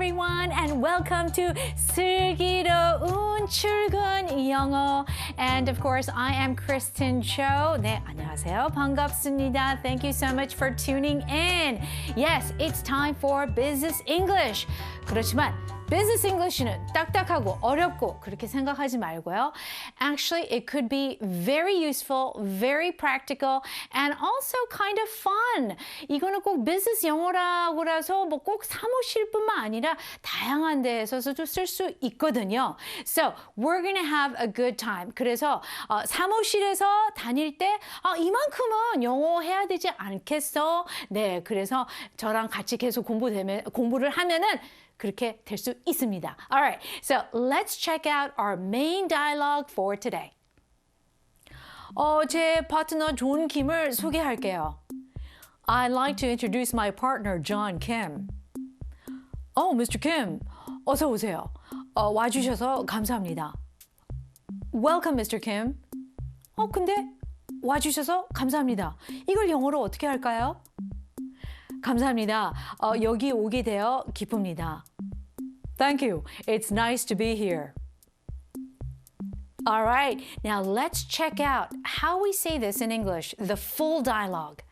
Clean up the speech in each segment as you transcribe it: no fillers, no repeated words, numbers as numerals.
everyone, and welcome to 슬기로운 출근 영어. And of course, I am Kristen Cho. 네, 안녕하세요. 반갑습니다. Thank you so much for tuning in. Yes, it's time for Business English. 그렇지만 Business English는 딱딱하고 어렵고 그렇게 생각하지 말고요. Actually, it could be very useful, very practical, and also kind of fun. 이거는 꼭 비즈니스 영어라고라서 뭐 꼭 사무실뿐만 아니라 다양한 데에서도 쓸 수 있거든요. So, we're gonna have a good time. 그래서 사무실에서 다닐 때 이만큼은 영어 해야 되지 않겠어? 네, 그래서 저랑 같이 계속 공부를 하면은 그렇게 될 수 있습니다. Alright, so let's check out our main dialogue for today. 제 파트너 존 김을 소개할게요. I'd like to introduce my partner, John Kim. Mr. Kim, 어서 오세요. 와주셔서 감사합니다. Welcome, Mr. Kim. 근데 와주셔서 감사합니다. 이걸 영어로 어떻게 할까요? 감사합니다. 여기 오게 되어 기쁩니다. Thank you. It's nice to be here. All right, now let's check out how we say this in English, the full dialogue.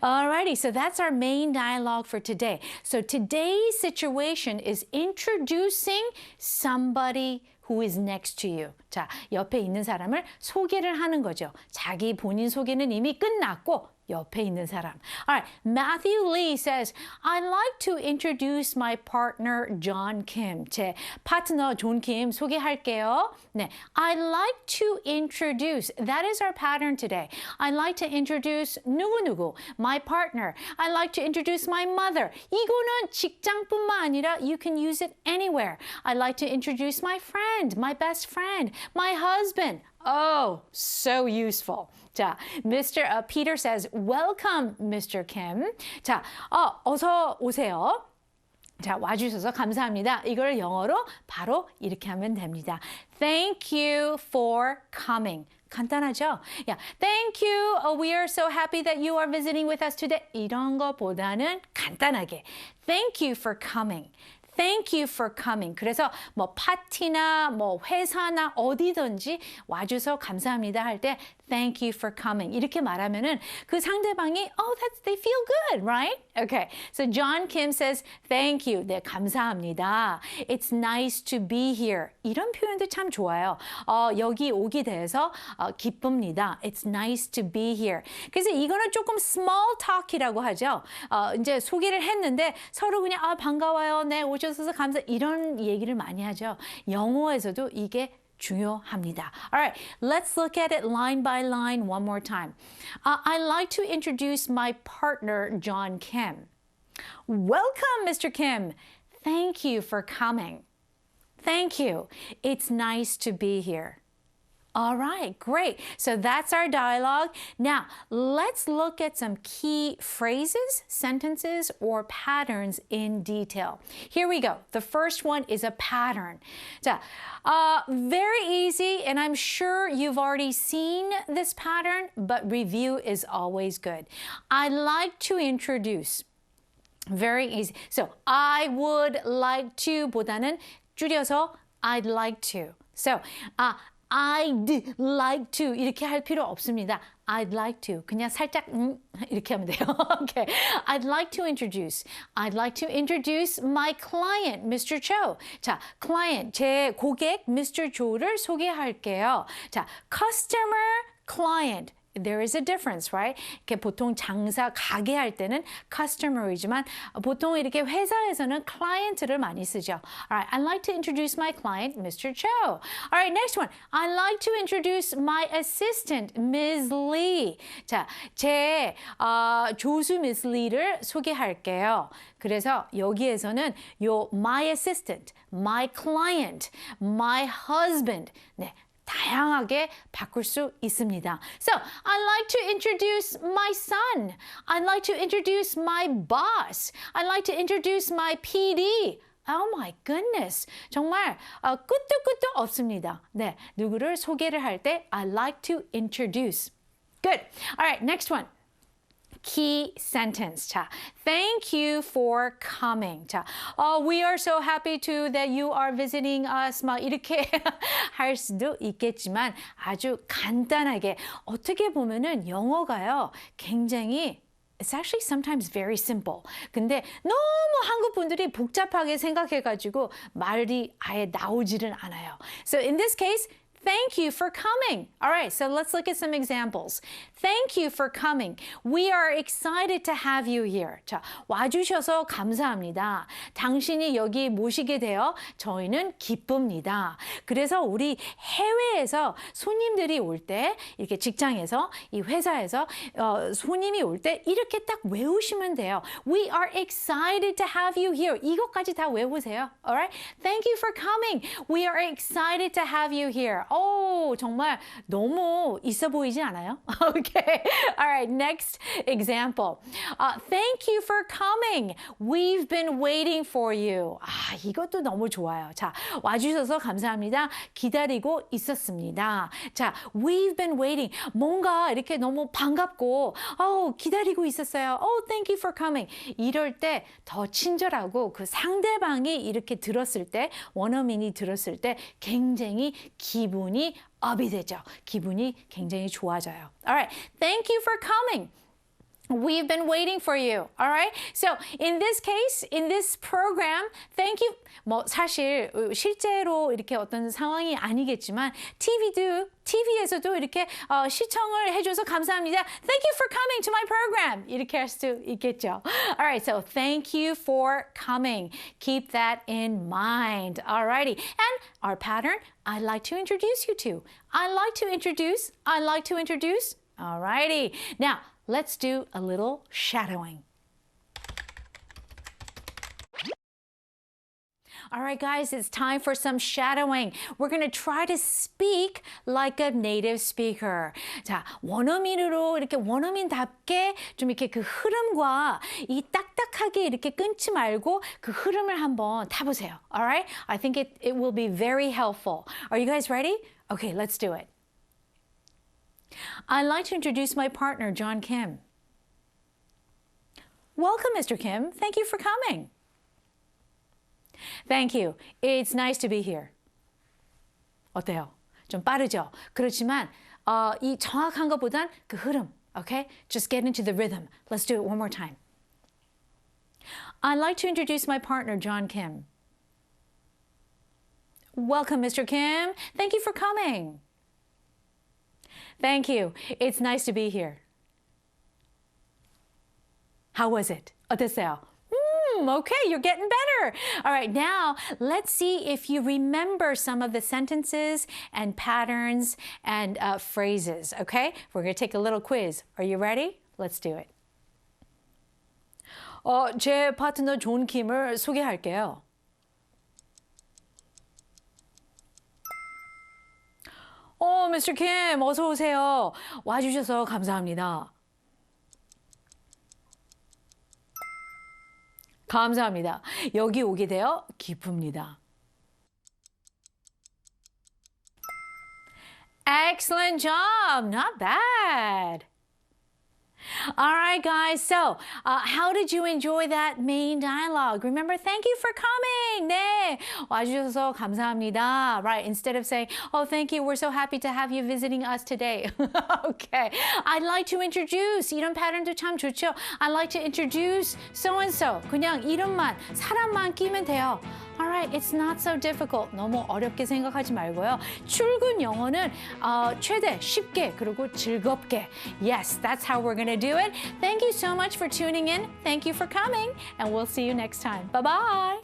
Alrighty, so that's our main dialogue for today. So today's situation is introducing somebody who is next to you. 자, 옆에 있는 사람을 소개를 하는 거죠. 자기 본인 소개는 이미 끝났고 옆에 있는 사람. Alright, Matthew Lee says, I'd like to introduce my partner, John Kim. 제 파트너 존 킴 소개할게요. 네, I'd like to introduce. That is our pattern today. I'd like to introduce 누구누구, my partner. I'd like to introduce my mother. 이거는 직장뿐만 아니라 you can use it anywhere. I'd like to introduce my friend, my best friend, my husband. Oh, so useful. 자, Mr. Peter says, welcome, Mr. Kim. 자, 어서 오세요. 자, 와주셔서 감사합니다. 이걸 영어로 바로 이렇게 하면 됩니다. Thank you for coming. 간단하죠? Yeah, thank you. We are so happy that you are visiting with us today. 이런 것보다는 간단하게. Thank you for coming. Thank you for coming. 그래서 뭐 파티나 뭐 회사나 어디든지 와줘서 감사합니다 할 때 Thank you for coming. 이렇게 말하면은 그 상대방이 they feel good, right? Okay. So John Kim says thank you. 네, 감사합니다. It's nice to be here. 이런 표현도 참 좋아요. 여기 오게 돼서 기쁩니다. It's nice to be here. 그래서 이거는 조금 small talk이라고 하죠. 이제 소개를 했는데 서로 그냥 반가워요. 네, 오셔서 감사. 이런 얘기를 많이 하죠. 영어에서도 이게 중요합니다. All right, let's look at it line by line one more time. I'd like to introduce my partner, John Kim. Welcome, Mr. Kim. Thank you for coming. Thank you. It's nice to be here. All right, great. So that's our dialogue. Now, let's look at some key phrases, sentences, or patterns in detail. Here we go. The first one is a pattern. 자, very easy, and I'm sure you've already seen this pattern, but review is always good. I'd like to introduce. Very easy. So, I would like to 보다는 줄여서 I'd like to. So, I'd like to 이렇게 할 필요 없습니다. I'd like to 그냥 살짝 이렇게 하면 돼요. Okay. I'd like to introduce my client, Mr. Cho. 자, client 제 고객 Mr. Cho를 소개할게요. 자, customer, client. There is a difference, right? 이렇게 보통 장사, 가게 할 때는 customer이지만 보통 이렇게 회사에서는 client를 많이 쓰죠. Alright, I'd like to introduce my client, Mr. Cho. Alright, next one. I'd like to introduce my assistant, Ms. Lee. 자, 제 조수 Ms. Lee를 소개할게요. 그래서 여기에서는 요 my assistant, my client, my husband. 네. 다양하게 바꿀 수 있습니다. So, I'd like to introduce my son. I'd like to introduce my boss. I'd like to introduce my PD. Oh my goodness. 정말 끝도 없습니다. 네, 누구를 소개를 할 때 I'd like to introduce. Good. All right, next one. key sentence. 자, thank you for coming. 자, we are so happy to that you are visiting us. 막 이렇게 할 수도 있겠지만 아주 간단하게 어떻게 보면은 영어가요 굉장히 It's actually sometimes very simple. 근데 너무 한국 분들이 복잡하게 생각해가지고 말이 아예 나오지는 않아요. So in this case, thank you for coming. All right, so let's look at some examples. Thank you for coming. We are excited to have you here. 자, 와주셔서 감사합니다. 당신이 여기 모시게 되어 저희는 기쁩니다. 그래서 우리 해외에서 손님들이 올 때 이렇게 직장에서 이 회사에서 손님이 올 때 이렇게 딱 외우시면 돼요. We are excited to have you here. 이것까지 다 외우세요. All right? Thank you for coming. We are excited to have you here. 오, 정말 너무 있어 보이지 않아요? Okay. All right. Next example. Thank you for coming. We've been waiting for you. 아, 이것도 너무 좋아요. 자, 와주셔서 감사합니다. 기다리고 있었습니다. 자, we've been waiting. 뭔가 이렇게 너무 반갑고, 기다리고 있었어요. Thank you for coming. 이럴 때 더 친절하고 그 상대방이 이렇게 들었을 때, 원어민이 들었을 때 굉장히 기분이 업이 되죠. 기분이 굉장히 좋아져요. All right. Thank you for coming. We've been waiting for you. All right. So in this case, in this program, thank you. 뭐 사실 실제로 이렇게 어떤 상황이 아니겠지만 TV에서도 이렇게 시청을 해줘서 감사합니다. Thank you for coming to my program. 이렇게 할 수도 있겠죠. All right. So thank you for coming. Keep that in mind. All righty. And our pattern, I'd like to introduce you to. I'd like to introduce. I'd like to introduce. All righty. Now, let's do a little shadowing. All right, guys, it's time for some shadowing. We're going to try to speak like a native speaker. 자, 원어민으로 이렇게 원어민답게 좀 이렇게 그 흐름과 이 딱딱하게 이렇게 끊지 말고 그 흐름을 한번 타보세요. All right? I think it will be very helpful. Are you guys ready? Okay, let's do it. I'd like to introduce my partner, John Kim. Welcome, Mr. Kim. Thank you for coming. Thank you. It's nice to be here. 어때요? 좀 빠르죠? 그렇지만 이 정확한 것보단 그 흐름. Okay? Just get into the rhythm. Let's do it one more time. I'd like to introduce my partner, John Kim. Welcome, Mr. Kim. Thank you for coming. Thank you. It's nice to be here. How was it? 어땠어요? Okay, you're getting better. All right, now let's see if you remember some of the sentences and patterns and phrases, okay? We're going to take a little quiz. Are you ready? Let's do it. 제 파트너 존 킴을 소개할게요. Mr. Kim, 어서 오세요. 와주셔서 감사합니다. 감사합니다. 여기 오게 되어 기쁩니다. Excellent job. Not bad. All right, guys. So, how did you enjoy that main dialogue? Remember, thank you for coming. 네, 와주셔서 감사합니다. Right, instead of saying, thank you, we're so happy to have you visiting us today. Okay. I'd like to introduce. 이런 패턴도 참 좋죠. I'd like to introduce so-and-so. 그냥 이름만, 사람만 끼면 돼요. All right, it's not so difficult. 너무 어렵게 생각하지 말고요. 출근 영어는 최대 쉽게 그리고 즐겁게. Yes, that's how we're going to do it. Thank you so much for tuning in. Thank you for coming, and we'll see you next time. Bye-bye.